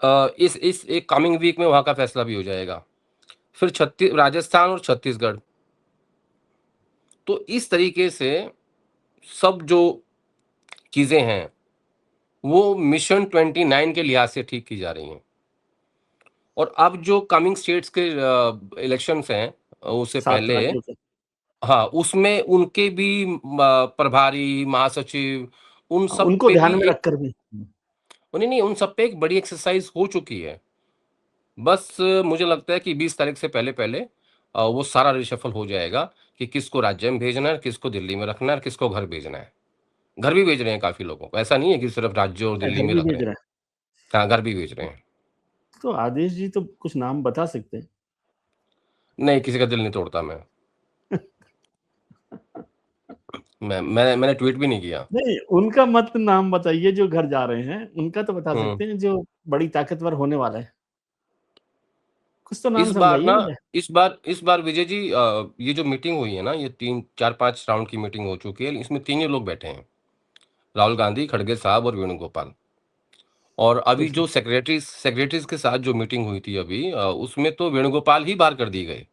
इस एक coming week में वहाँ का फैसला भी हो जाएगा। फिर राजस्थान और छत्तीसगढ़। तो इस तरीके से सब जो चीज़ें हैं, वो मिशन 29 के लिहाज से ठीक की जा रही हैं। और अब जो कमिंग स्टेट्स के इलेक्शंस हैं, उससे 7 पहले राज्यों से। हाँ, उसमें उनके भी प्रभारी, महासचिव, उन सब उनको पे भी ध्यान में एक रखकर भी। नहीं, उन सब पे एक बड़ी एक्सरसाइज़ हो चुकी है। बस मुझे लगता है कि 20 तारीख से पहले-पहले वो सारा रिशफ़ल हो जाएगा कि किसको राज्य में भेजना है, किसको दिल्ली में रखना है और किसको घर भेजना है। घर भी भेज रहे हैं काफ़ी लोगों को, ऐसा नहीं है कि सिर्फ़ राज्य और अच्छा, दिल्ली घर में भी रख रहे भेज हैं। रहा है। हाँ, घर भी भेज रहे हैं। तो आदेश जी तो कुछ नाम बता सकते हैं। नहीं, किसी का दिल नहीं तोड़ता मैं। मैंने ट्वीट भी नहीं किया। नहीं, उनका मत नाम बताइए जो घर जा रहे हैं, उनका तो बता हुँ। सकते हैं जो बड़ी ताकतवर होने वाला है। कुछ तो इस नाम बार समझाइए ना मुझे। इस बार विजय जी, ये जो मीटिंग हुई है ना, ये 3 4-5 राउंड की मीटिंग हो चुकी है। इसमें 3 ही लोग बैठे हैं, राहुल गांधी, खड़गे साहब और वेणुगोपाल। और तो अभी फिर जो सेक्रेटरीज़ के साथ जो मीटिंग हुई थी अभी, उसमें तो वेणुगोपाल ही बाहर कर दिए गए,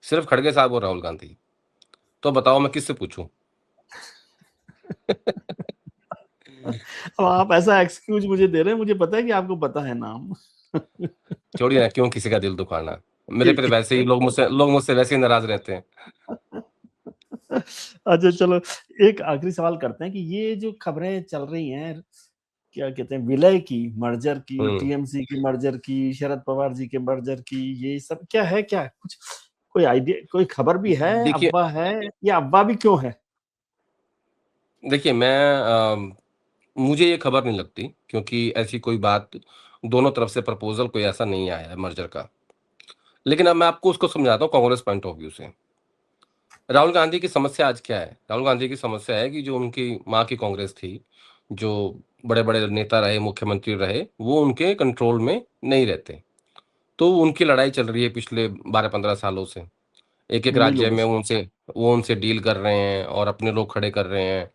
सिर्फ़ खड़गे साहब और राहुल गांधी। तो बताओ मैं किससे पूछूँ? अब आप ऐसा एक्सक्यूज़ मुझे दे रहे हैं, मुझे पता है कि आपको पता है नाम। छोड़िए ना, क्यों किसी का दिल दुखाना? मेरे पे तो ठीक वैसे ही लोग मुझसे वैसे ही नाराज़ रहते हैं। है। अच्छा चलो, एक आखिरी सवाल करते हैं कि ये जो खबरें चल रही हैं, क्या कहते हैं, विलय की, मर्जर की, हुँ। टीएमसी की मर्जर की, शरद पवार जी के मर्जर की, ये सब क्या है क्या? कुछ कोई आइडिया, कोई खबर भी है, देखिए अफ़वाह है या अफ़वाह भी क्यों है? देखिए मुझे ये खबर नहीं लगती, क्योंकि ऐसी कोई बात दोनों तरफ से प्रपोज़ल कोई ऐसा नहीं आया है मर्जर का। लेकिन अब मैं आपको उसको समझाता हूँ कांग्रेस पॉइंट ऑफ व्यू से। राहुल गांधी की समस्या आज क्या है? राहुल गांधी की समस्या है कि जो उनकी माँ की कांग्रेस थी, जो बड़े-बड़े नेता रहे, मुख्यमंत्री रहे, वो उनके कंट्रोल में नहीं रहते। तो उनकी लड़ाई चल रही है पिछले 12-15 सालों से। एक-एक उन्हीं राज्य लोगों में से। वो उनसे डील कर रहे हैं और अपने लोग खड़े कर रहे हैं।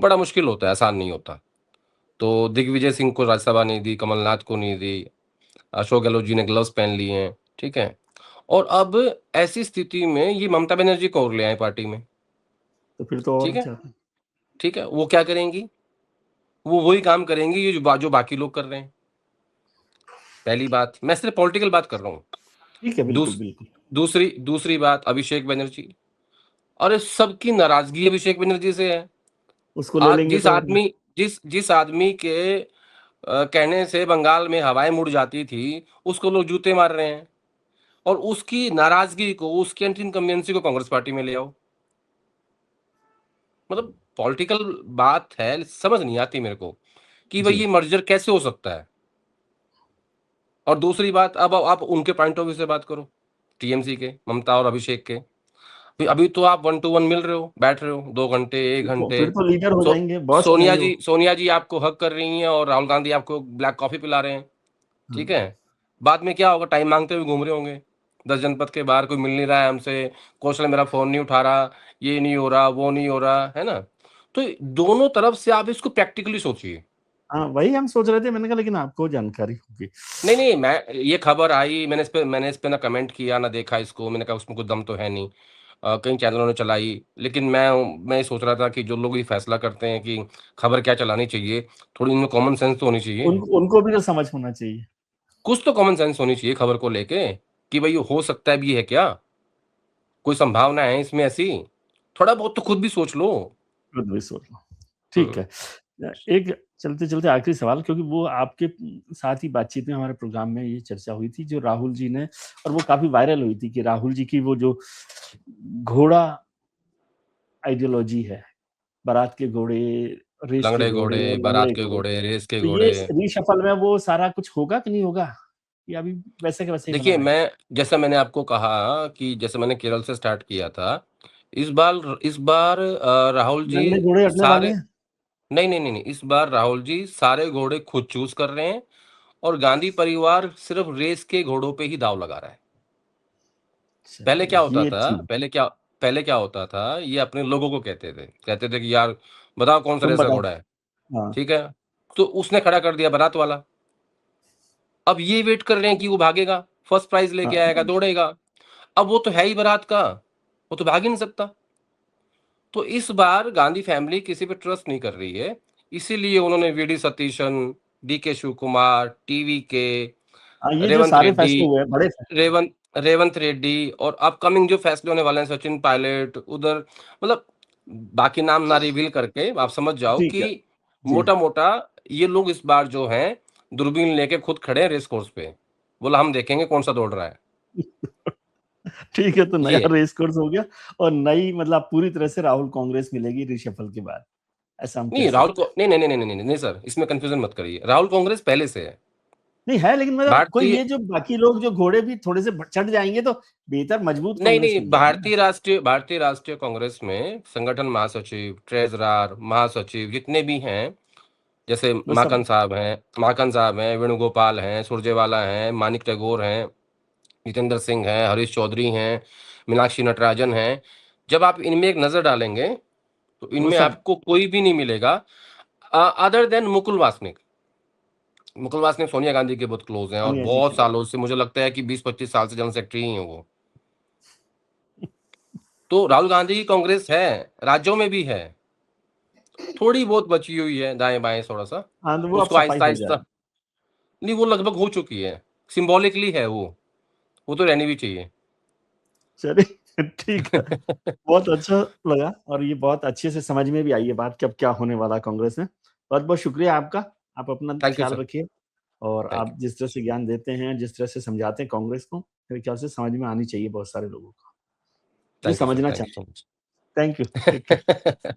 बड़ा मुश्किल होता है, आसान नहीं होता। तो दिग्विजय सिंह को राज्यसभा नहीं दी, कमलनाथ को नहीं दी, अशोक गहलोत जी ने ग्लव्स पहन लिए हैं, ठीक है? और अब ऐसी स्थिति में ये ममता बनर्जी को और ले आए पार्टी में, तो फिर तो और ठीक है? अच्छा था। ठीक है, वो क्या करेंगी? वो वही काम करेंगी ये जो बाकी लोग कर रहे हैं। पहली बात, मैं सिर्फ़ पॉलिटिकल बात कर रहा हूँ। ठीक है, बिल्कुल, दूस बिल्कुल। दूसरी दूसरी बात, अभिषेक बनर्जी। अरे सबकी नाराज़गी अभिषेक बनर्जी से है। उसको ले आज लेंगे जिस तो और आदमी जिस जिस आदमी के कहने से बंगाल में हवाएँ मुड़ जाती थी, उसको लोग जूते मार रहे हैं। और उसकी नाराज़गी को, उसकी एंटी इनकम्बेंसी को कांग्रेस पार्टी में ले आओ। मतलब पॉलिटिकल बात है, समझ नहीं आती मेरे को कि भई जी। ये मर्जर कैसे हो सकता है? और दूसरी बात, अब आप उनके पॉइंट ऑफ व्यू से बात करो, टीएमसी के, ममता और अभिषेक के। अभी अभी तो आप 1 टू 1 मिल रहे हो, बैठ रहे हो 2 घंटे, 1 घंटे। फिर तो लीडर हो सो जाएँगे, बॉस हो जाएँगे वो। सोनिया जी आपको हग कर रही हैं और राहुल गांधी आपको ब्लैक कॉफ़ी पिला रहे हैं, हाँ। ठीक है? बाद में क्या होगा, टाइम माँगते हुए घूम रहे होंगे। 10 जनपद के बाहर कोई मिल नहीं रहा है हमसे, कौशल मेरा फ़ोन नहीं उठा रहा, ये नहीं हो रहा, वो नहीं हो रहा, है ना? तो दोनों तरफ से आप इसको प्रैक्टिकली सोचिए। हाँ, वही हम सोच रहे थे, मैंने कहा लेकिन आपको जानकारी होगी। नहीं, मैं ये खबर आई, मैंने इस पे ना कमेंट किया, ना देखा इसको, मैंने कहा उसमें कोई दम तो है नहीं। कई चैनलों ने चलाई, लेकिन मैं ये सोच रहा था कि जो लोग ये फैसला करते हैं कि खबर क्या चलानी चाहिए, थोड़ी इनमें कॉमन सेंस तो होनी चाहिए। उनको भी तो समझ होना चाहिए। कुछ तो कॉमन सेंस होनी चाहिए खबर को लेके, कि भई हो सकता है भी है क्या? कोई संभावना है इसमें ऐसी? थोड़ा बहुत तो खुद भी सोच लो। खुद भी सोच लो। ठीक हुँ, है। एक चलते-चलते आखिरी सवाल, क्योंकि वो आपके साथ ही बातचीत में हमारे प्रोग्राम में ये चर्चा हुई थी, जो राहुल जी ने, और वो काफ़ी वायरल हुई थी कि राहुल जी की वो जो घोड़ा आइडियोलॉजी है, बारात के घोड़े, रेस के लंगड़े घोड़े घोड़े, और बारात लंगड़े के घोड़े। घोड़े, रेस के तो ये घोड़े। रीशफ़ल में वो सारा कुछ होगा कि नहीं होगा? या अभी वैसे के वैसे ही बना देखिए, रहेगा? जैसा मैंने आपको कहा कि जैसे मैंने केरल से स्टार्ट किया था, इस बार राहुल जी नंगे घोड़े हटने वाले सारे हैं? नहीं, इस बार राहुल जी सारे घोड़े खुद चूज़ कर रहे हैं और गांधी परिवार सिर्फ़ रेस के घोड़ों पे ही दाँव लगा रहा है। पहले चलिए, क्या होता ये था ठीक। पहले क्या होता था, ये अपने लोगों को कहते थे कि यार बताओ कौन सा तुम रेस का बताओ। घोड़ा है, हाँ। ठीक है? तो उसने खड़ा कर दिया बारात वाला। अब ये वेट कर रहे हैं कि वो भागेगा, फर्स्ट प्राइज लेके आएगा, हाँ, दौड़ेगा। अब वो तो है ही बारात का, वो तो भाग ही नहीं सकता। तो इस बार गांधी फैमिली किसी पे ट्रस्ट नहीं कर रही है, इसीलिए उन्होंने वीडी सतीशन, डीके शिव कुमार, टीवी के, ये जो रेवंत सारे रेड्डी, फैसले हुए बड़े फैसले। रेवंत रेवंत रेड्डी और अपकमिंग जो फैसले होने वाले हैं, सचिन पायलट उधर, मतलब बाकी नाम ना रिवील करके आप समझ जाओ ठीक कि है। जी। मोटा मोटा ये लोग इस बार जो हैं दूरबीन लेके खुद खड़े हैं रेस कोर्स पे, बोला हम देखेंगे कौन सा दौड़ रहा है। ठीक है, तो नया ये है। रेस कोर्स हो गया और नई मतलब पूरी तरह से राहुल कांग्रेस मिलेगी रिशफल के बाद, ऐसा हम कह नहीं राहुल सकते को हैं। नहीं नहीं नहीं नहीं नहीं नहीं सर, इसमें कंफ्यूजन मत करिए, राहुल कांग्रेस पहले से है। नहीं है, लेकिन मतलब कोई भारतीय ये जो बाकी लोग जो घोड़े भी थोड़े से चढ़ जाएंगे तो बेहतर मजबूत नहीं कांग्रेस नहीं, मिल जाएगी ना। भारतीय राष्ट्रीय कांग्रेस में संगठन महासचिव, ट्रेजरर, महासचिव जितने भी हैं, जैसे वो सब माकन साहब हैं, वेणुगोपाल हैं, सुरजेवाला हैं, मानिक टैगोर हैं, जितेंद्र सिंह हैं, हरीश चौधरी हैं, मीनाक्षी नटराजन हैं। जब आप इनमें एक नजर डालेंगे तो वो इनमें सब आपको कोई भी नहीं मिलेगा अदर देन मुकुल वासनिक। मुकुल वासनिक सोनिया गांधी के बहुत क्लोज हैं और सोनिया जी बहुत के लिए। सालों से, मुझे लगता है कि 20-25 साल से जनरल सेक्रेटरी ही हैं वो। तो राहुल गांधी की कांग्रेस है, राज्यों में भी है, थोड़ी बहुत बची हुई है दाएं बाएं थोड़ा सा, हाँ, तो वो अब उसको सफाई आहिस्ता हो आहिस्ता, जाएगी। नहीं वो लगभग हो चुकी है, सिंबॉलिकली है वो तो रहनी भी चाहिए। चलिए ठीक है। बहुत अच्छा लगा और ये बहुत अच्छे से समझ में भी आई है बात कि अब क्या होने वाला है कांग्रेस में। बहुत-बहुत शुक्रिया आपका। आप अपना थैंक यू ख्याल सर। रखिए और थैंक आप जिस तरह से ज्ञान देते हैं, जिस तरह से समझाते हैं कांग्रेस को, मेरे ख्याल से समझ में आनी चाहिए बहुत सारे लोगों को, जो थैंक यू सर, समझना थैंक यू चाहें। So thank you. Take care. Much.